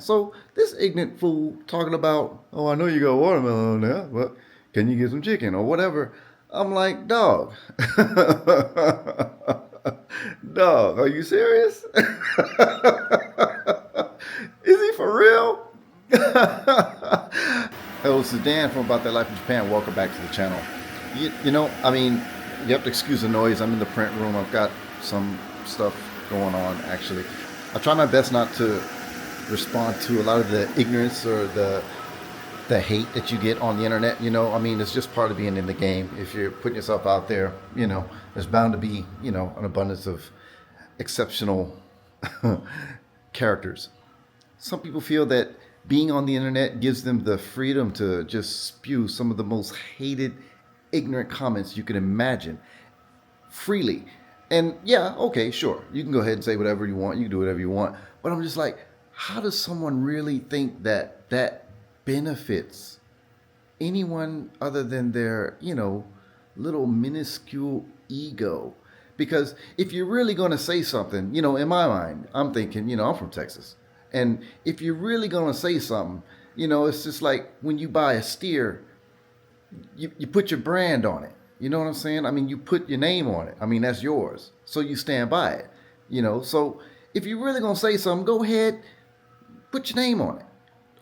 So this ignorant fool talking about, oh, I know you got watermelon on there, but can you get some chicken or whatever? I'm like, dog, dog, are you serious? Is he for real? Hello, this is Dan from About That Life in Japan. Welcome back to the channel. I mean, you have to excuse the noise. I'm in the print room. I've got some stuff going on, actually. I try my best not to respond to a lot of the ignorance or the hate that you get on the internet. I mean, it's just part of being in the game. If you're putting yourself out there, there's bound to be, an abundance of exceptional characters. Some people feel that being on the internet gives them the freedom to just spew some of the most hated, ignorant comments you can imagine freely. And yeah, okay, sure. You can go ahead and say whatever you want. You can do whatever you want. But I'm just like, how does someone really think that that benefits anyone other than their, little minuscule ego? Because if you're really going to say something, in my mind, I'm thinking, I'm from Texas. And if you're really going to say something, it's just like when you buy a steer, you put your brand on it. You know what I'm saying? I mean, you put your name on it. I mean, that's yours. So you stand by it, So if you're really going to say something, go ahead, put your name on it.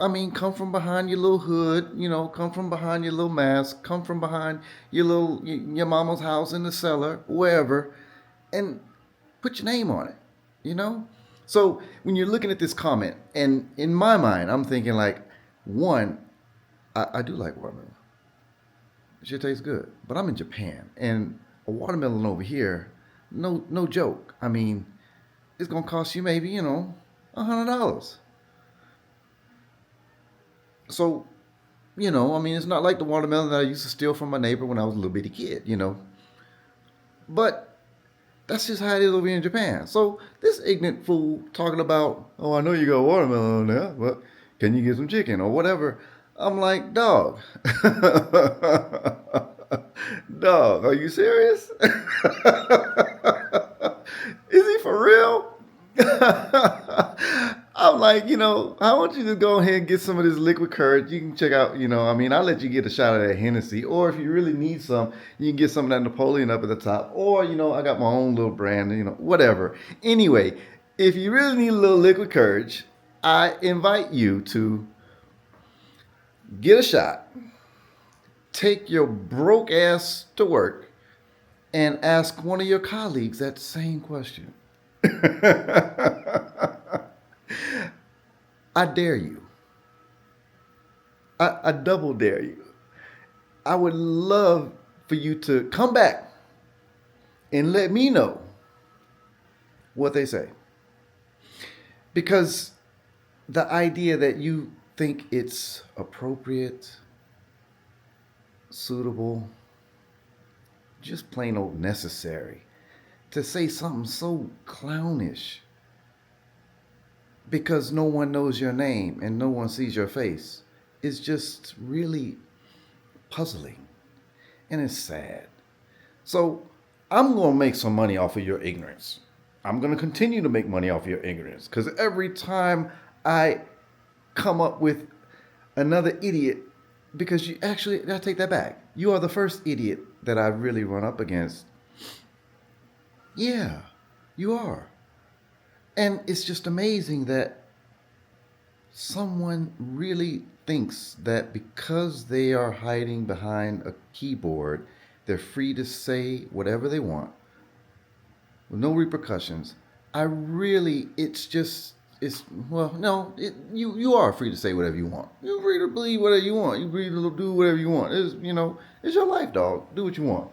I mean, come from behind your little hood, come from behind your little mask, come from behind your mama's house in the cellar, wherever, and put your name on it, So when you're looking at this comment, and in my mind, I'm thinking like, one, I do like watermelon. It sure tastes good. But I'm in Japan, and a watermelon over here, no joke. I mean, it's going to cost you maybe, $100. So, I mean, it's not like the watermelon that I used to steal from my neighbor when I was a little bitty kid, But that's just how it is over here in Japan. So this ignorant fool talking about, oh, I know you got watermelon on there, but can you get some chicken or whatever? I'm like, dog, dog, are you serious? Is he for real? I'm like, I want you to go ahead and get some of this liquid courage. You can check out, I'll let you get a shot of that Hennessy. Or if you really need some, you can get some of that Napoleon up at the top. Or, I got my own little brand, whatever. Anyway, if you really need a little liquid courage, I invite you to get a shot, take your broke ass to work, and ask one of your colleagues that same question. I dare you. I double dare you. I would love for you to come back and let me know what they say. Because the idea that you think it's appropriate, suitable, just plain old necessary to say something so clownish because no one knows your name and no one sees your face is just really puzzling, and it's sad. So I'm going to make some money off of your ignorance. I'm going to continue to make money off of your ignorance, because every time I come up with another idiot, because you actually, I take that back. You are the first idiot that I really run up against. Yeah, you are. And it's just amazing that someone really thinks that because they are hiding behind a keyboard, they're free to say whatever they want with no repercussions. You are free to say whatever you want. You're free to believe whatever you want. You're free to do whatever you want. It's your life, dog. Do what you want,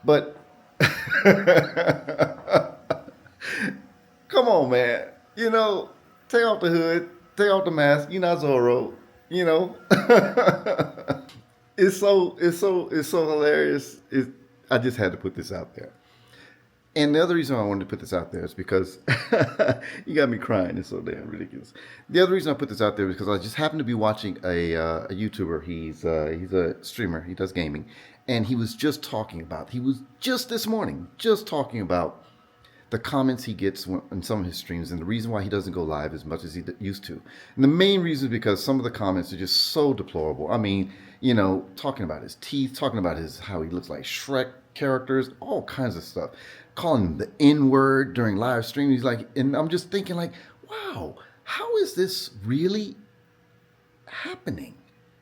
But come on, man. Take off the hood, take off the mask. You're not Zorro. It's so hilarious. I just had to put this out there. And the other reason I wanted to put this out there is because you got me crying. It's so damn ridiculous. The other reason I put this out there is because I just happened to be watching a YouTuber. He's a streamer. He does gaming, and he was just this morning talking about the comments he gets in some of his streams, and the reason why he doesn't go live as much as he used to. And the main reason is because some of the comments are just so deplorable. I mean, talking about his teeth, talking about how he looks like Shrek characters, all kinds of stuff. Calling him the N-word during live stream. He's like, and I'm just thinking like, wow, how is this really happening?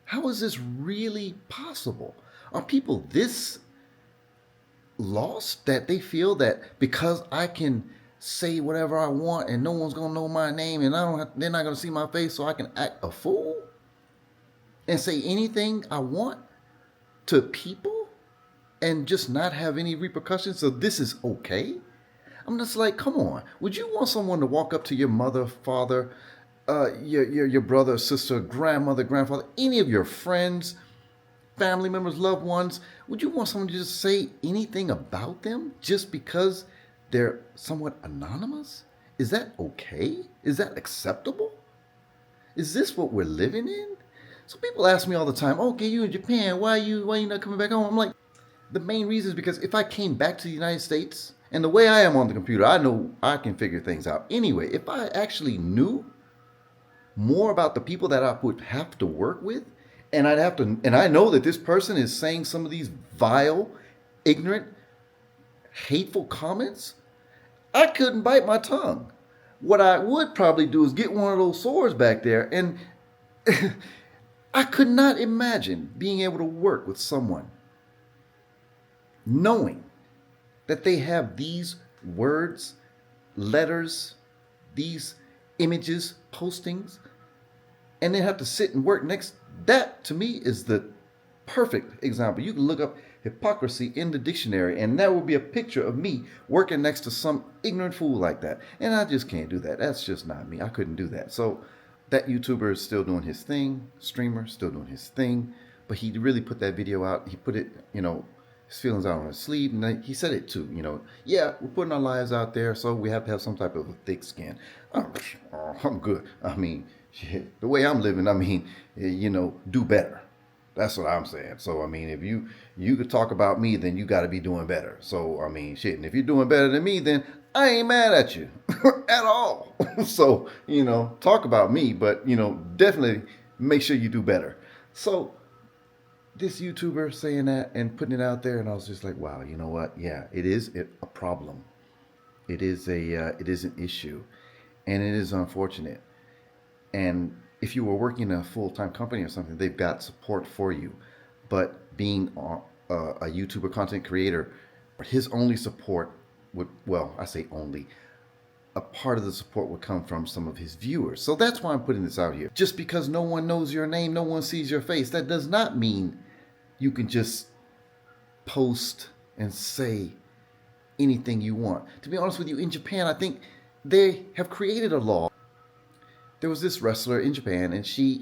How is this really possible? Are people this lost that they feel that because I can say whatever I want and no one's gonna know my name and they're not gonna see my face, so I can act a fool and say anything I want to people and just not have any repercussions? So this is okay? I'm just like, come on. Would you want someone to walk up to your mother, father, your brother, sister, grandmother, grandfather, any of your friends, family members, loved ones? Would you want someone to just say anything about them just because they're somewhat anonymous? Is that okay? Is that acceptable? Is this what we're living in? So people ask me all the time, okay, you in Japan, why you not coming back home? I'm like, the main reason is because if I came back to the United States, and the way I am on the computer, I know I can figure things out. Anyway, if I actually knew more about the people that I would have to work with, and I know that this person is saying some of these vile, ignorant, hateful comments, I couldn't bite my tongue. What I would probably do is get one of those swords back there, and I could not imagine being able to work with someone knowing that they have these words, letters, these images, postings, and they have to sit and work next. That, to me, is the perfect example. You can look up hypocrisy in the dictionary, and that will be a picture of me working next to some ignorant fool like that. And I just can't do that. That's just not me. I couldn't do that. So that YouTuber is still doing his thing, streamer, still doing his thing, but he really put that video out. He put it, his feelings out on his sleeve, and he said it too, yeah, we're putting our lives out there, so we have to have some type of a thick skin. I'm good. I mean, shit, the way I'm living, do better. That's what I'm saying. So, I mean, if you could talk about me, then you got to be doing better. So, I mean, shit, and if you're doing better than me, then I ain't mad at you at all. So, talk about me, but, definitely make sure you do better. So, this YouTuber saying that and putting it out there, and I was just like, wow, you know what? Yeah, it is a problem. It is an issue, and it is unfortunate. And if you were working in a full-time company or something, they've got support for you. But being a YouTuber content creator, his only support would, well, I say only, a part of the support would come from some of his viewers. So that's why I'm putting this out here. Just because no one knows your name, no one sees your face, that does not mean you can just post and say anything you want. To be honest with you, in Japan, I think they have created a law. There was this wrestler in Japan, and she,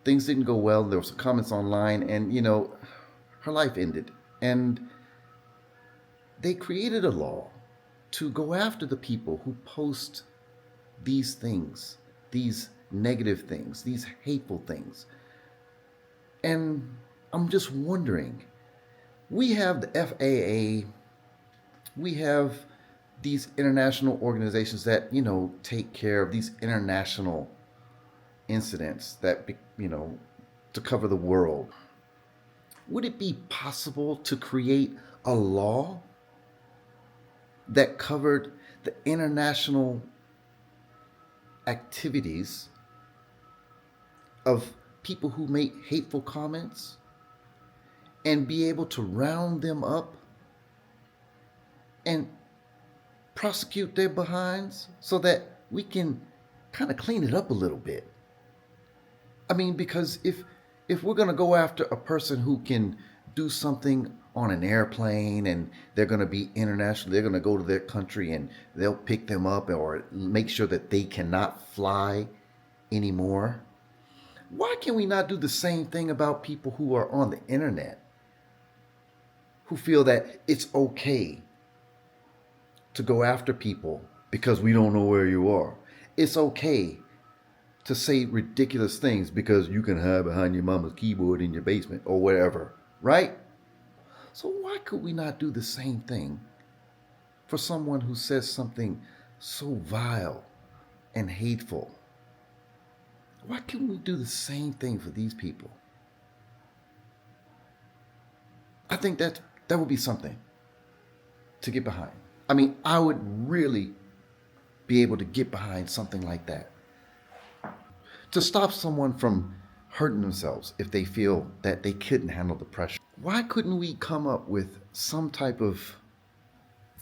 things didn't go well. There were some comments online, and, her life ended. And they created a law to go after the people who post these things, these negative things, these hateful things. And I'm just wondering, we have the FAA, we have these international organizations that, take care of these international incidents that, to cover the world. Would it be possible to create a law that covered the international activities of people who make hateful comments and be able to round them up and prosecute their behinds so that we can kind of clean it up a little bit? I mean, because if we're going to go after a person who can do something on an airplane and they're going to be international, they're going to go to their country and they'll pick them up or make sure that they cannot fly anymore, why can we not do the same thing about people who are on the internet, who feel that it's okay to go after people because we don't know where you are? It's okay to say ridiculous things because you can hide behind your mama's keyboard in your basement or whatever, right? So why could we not do the same thing for someone who says something so vile and hateful? Why can't we do the same thing for these people? I think that would be something to get behind. I mean, I would really be able to get behind something like that. To stop someone from hurting themselves if they feel that they couldn't handle the pressure. Why couldn't we come up with some type of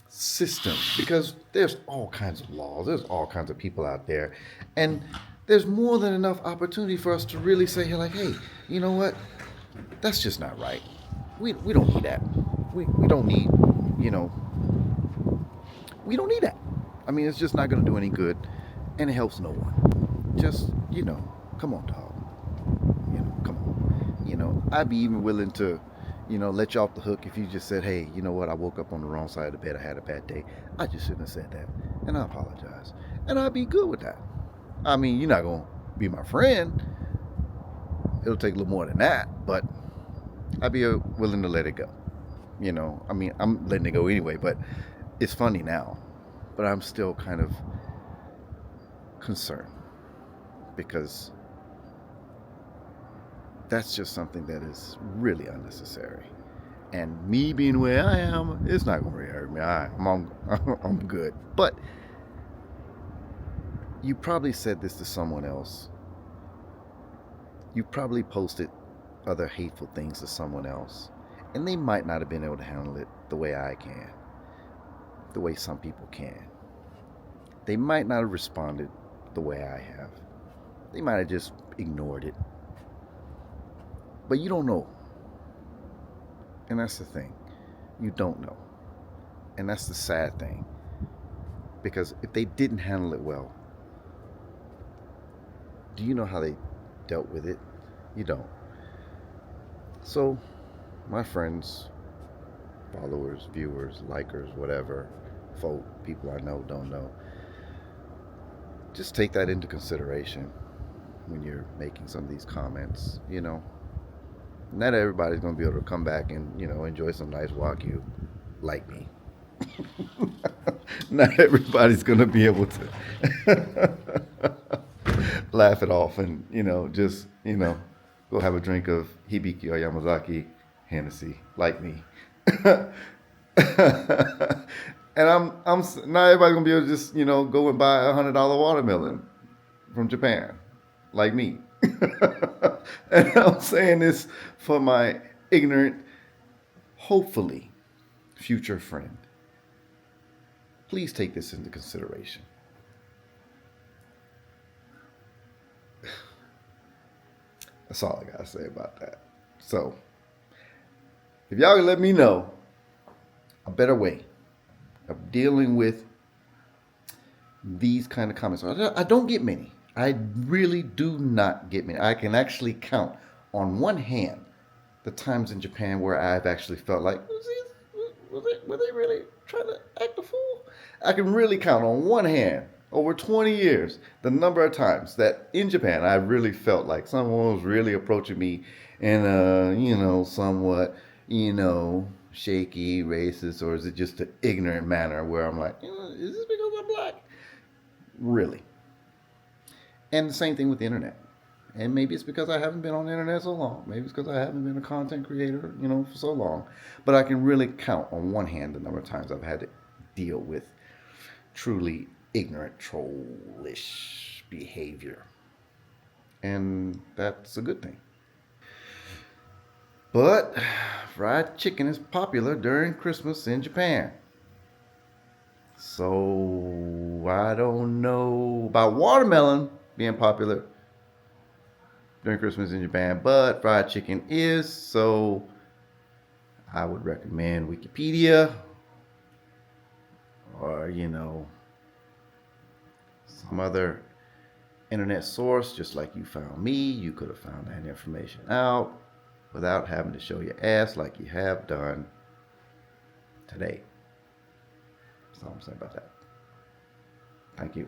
system? Because there's all kinds of laws, there's all kinds of people out there, and there's more than enough opportunity for us to really say, like, hey, you know what? That's just not right. We don't need that. We don't need, you know, we don't need that. I mean, it's just not going to do any good, and it helps no one. Just, come on, dog. Come on. I'd be even willing to, let you off the hook if you just said, hey, you know what? I woke up on the wrong side of the bed. I had a bad day. I just shouldn't have said that, and I apologize. And I'd be good with that. I mean, you're not going to be my friend. It'll take a little more than that, but I'd be willing to let it go. I mean, I'm letting it go anyway, but it's funny now. But I'm still kind of concerned because that's just something that is really unnecessary. And me being where I am, it's not going to really hurt me. I'm good. But you probably said this to someone else. You probably posted other hateful things to someone else. And they might not have been able to handle it the way I can. The way some people can. They might not have responded the way I have. They might have just ignored it. But you don't know. And that's the thing. You don't know. And that's the sad thing. Because if they didn't handle it well, do you know how they dealt with it? You don't. So, my friends, followers, viewers, likers, whatever, folk, people I know, don't know, just take that into consideration when you're making some of these comments. Not everybody's going to be able to come back and, enjoy some nice Wagyu like me. Not everybody's going to be able to laugh it off and, just, go have a drink of Hibiki or Yamazaki Hennessy like me. And I'm not everybody's going to be able to just, go and buy $100 watermelon from Japan like me. And I'm saying this for my ignorant, hopefully, future friend. Please take this into consideration. That's all I gotta say about that. So, if y'all can let me know a better way of dealing with these kind of comments. I don't get many. I really do not get many. I can actually count on one hand the times in Japan where I've actually felt like, were they really trying to act a fool? I can really count on one hand, over 20 years, the number of times that in Japan I really felt like someone was really approaching me in a, somewhat, shaky, racist, or is it just an ignorant manner where I'm like, is this because I'm black? Really. And the same thing with the internet. And maybe it's because I haven't been on the internet so long. Maybe it's because I haven't been a content creator, for so long. But I can really count on one hand the number of times I've had to deal with truly ignorant, trollish behavior. And that's a good thing. But fried chicken is popular during Christmas in Japan. So I don't know about watermelon being popular during Christmas in Japan, but fried chicken is, so I would recommend Wikipedia or, some other internet source, just like you found me. You could have found that information out without having to show your ass like you have done today. That's all I'm saying about that. Thank you.